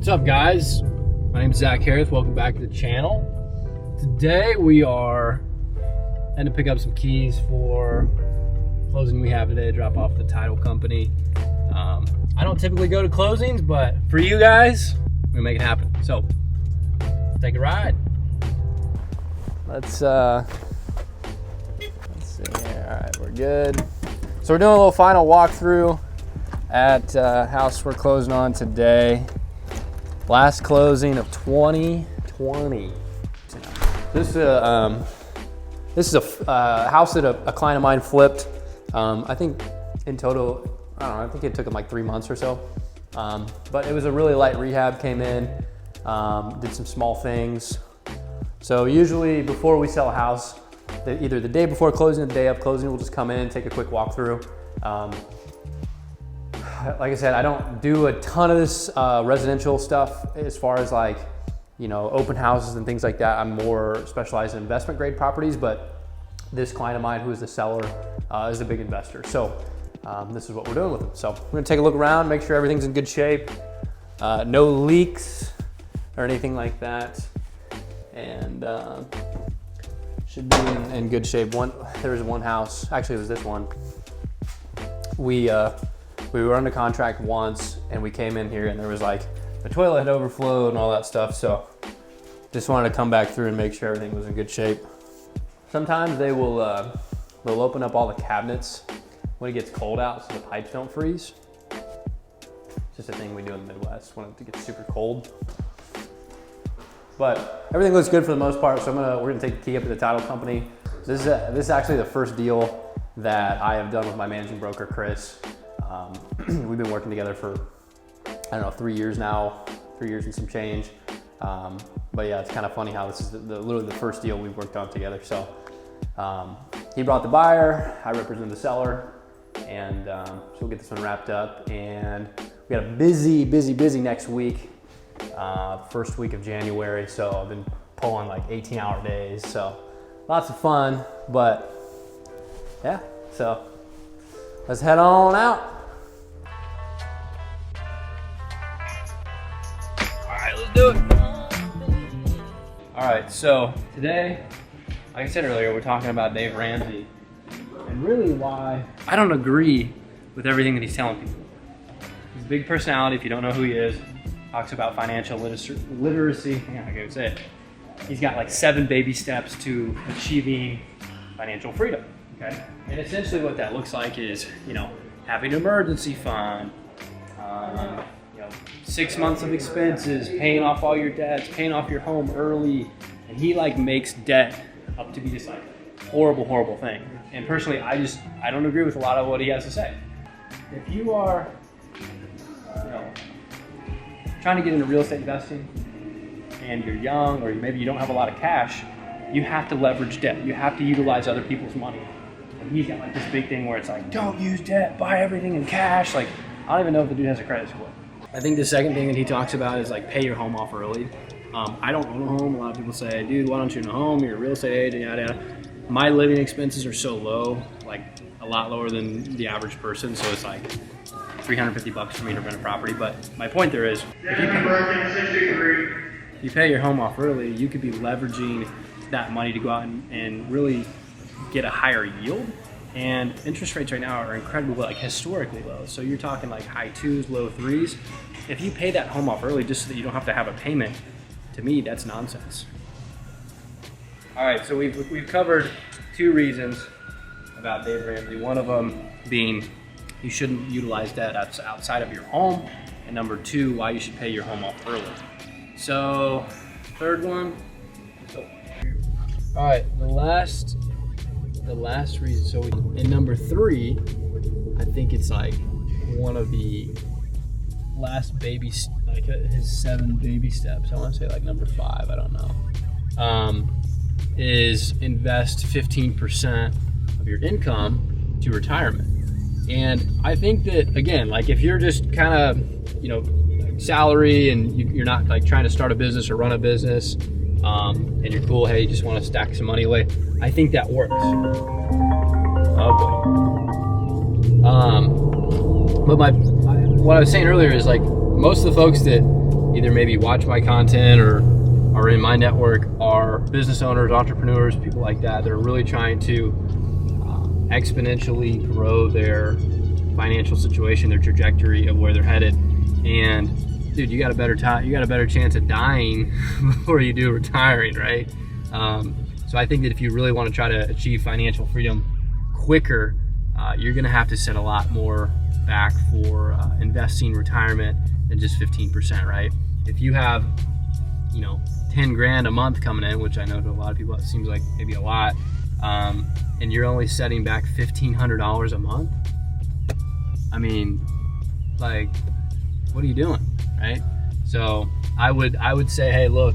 What's up, guys? My name is Zach Harris. Welcome back to the channel. Today we are heading to pick up some keys for closing we have today, drop off the title company. I don't typically go to closings, but for you guys, we're gonna make it happen. So let's take a ride. Let's see here. All right, we're good. So we're doing a little final walkthrough at house we're closing on today. Last closing of 2020. This is a house that a client of mine flipped. I think in total, I don't know, I think it took him like 3 months or so. But it was a really light rehab, came in, did some small things. So usually before we sell a house, either the day before closing or the day of closing, we'll just come in, take a quick walkthrough. Like I said, I don't do a ton of this residential stuff as far as like, you know, open houses and things like that. I'm more specialized in investment grade properties, but this client of mine who is the seller is a big investor. So this is what we're doing with them. So we're gonna take a look around, make sure everything's in good shape. No leaks or anything like that. And should be in good shape. There was one house, actually it was this one. We were under contract once and we came in here and there was like the toilet had overflowed and all that stuff. So just wanted to come back through and make sure everything was in good shape. Sometimes they will, they'll open up all the cabinets when it gets cold out so the pipes don't freeze. It's just a thing we do in the Midwest when it gets super cold. But everything looks good for the most part. So we're gonna take the key up to the title company. This is actually the first deal that I have done with my managing broker, Chris. We've been working together for, I don't know, 3 years now, 3 years and some change. But yeah, it's kind of funny how this is literally the first deal we've worked on together. So he brought the buyer, I represent the seller, and so we'll get this one wrapped up. And we got a busy next week, first week of January. So I've been pulling like 18-hour days. So lots of fun, but yeah, so let's head on out. Do it. All right, so today, like I said earlier, we're talking about Dave Ramsey and really why I don't agree with everything that he's telling people. He's a big personality. If you don't know who he is, talks about financial literacy. Yeah, I can say it. He's got like 7 baby steps to achieving financial freedom. Okay, and essentially what that looks like is, you know, having an emergency fund. 6 months of expenses, paying off all your debts, paying off your home early, and he like makes debt up to be this like horrible thing. And personally, I don't agree with a lot of what he has to say. If you are, you know, trying to get into real estate investing and you're young or maybe you don't have a lot of cash, you have to leverage debt. You have to utilize other people's money. And he's got like this big thing where it's like, don't use debt, buy everything in cash. Like, I don't even know if the dude has a credit score. I think the second thing that he talks about is like pay your home off early. I don't own a home. A lot of people say, dude, why don't you own a home? You're a real estate agent, yada yada. My living expenses are so low, like a lot lower than the average person. So it's like $350 for me to rent a property. But my point there is, if you pay your home off early, you could be leveraging that money to go out and really get a higher yield. And interest rates right now are incredibly low, like historically low. So you're talking like high 2s, low 3s. If you pay that home off early just so that you don't have to have a payment, to me, that's nonsense. All right, so we've covered 2 reasons about Dave Ramsey. One of them being you shouldn't utilize debt outside of your home. And number 2, why you should pay your home off early. So third one. All right, the last reason. So in number 3, I think it's like one of the last baby, like his 7 baby steps. I want to say like number 5. I don't know. Is invest 15% of your income to retirement. And I think that, again, like if you're just kind of, you know, salary and you're not like trying to start a business or run a business, and you're cool, hey, you just want to stack some money away, I think that works. Oh boy. But what I was saying earlier is like most of the folks that either maybe watch my content or are in my network are business owners, entrepreneurs, people like that are really trying to exponentially grow their financial situation, their trajectory of where they're headed. And dude, you got a better chance of dying before you do retiring, right? So I think that if you really want to try to achieve financial freedom quicker, you're going to have to set a lot more back for investing retirement than just 15%, right? If you have, 10 grand a month coming in, which I know to a lot of people it seems like maybe a lot, and you're only setting back $1,500 a month, I mean, like, what are you doing, right? So I would say, hey, look,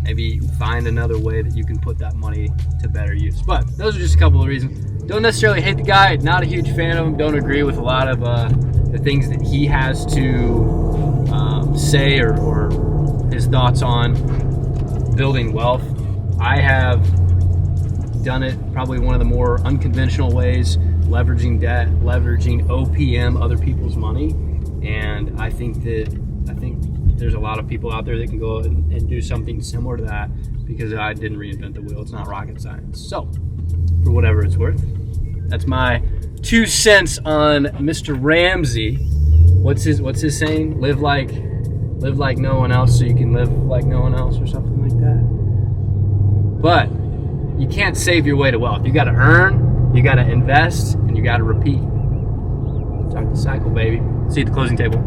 maybe find another way that you can put that money to better use. But those are just a couple of reasons. Don't necessarily hate the guy, not a huge fan of him, don't agree with a lot of the things that he has to say or his thoughts on building wealth. I have done it probably one of the more unconventional ways, leveraging debt, leveraging OPM, other people's money. And I think there's a lot of people out there that can go and do something similar to that, because I didn't reinvent the wheel. It's not rocket science. So for whatever it's worth, that's my 2 cents on Mr. Ramsey. What's his saying? Live like no one else so you can live like no one else, or something like that. But you can't save your way to wealth. You got to earn, you got to invest, and you got to repeat. Talk the cycle, baby. See you at the closing table.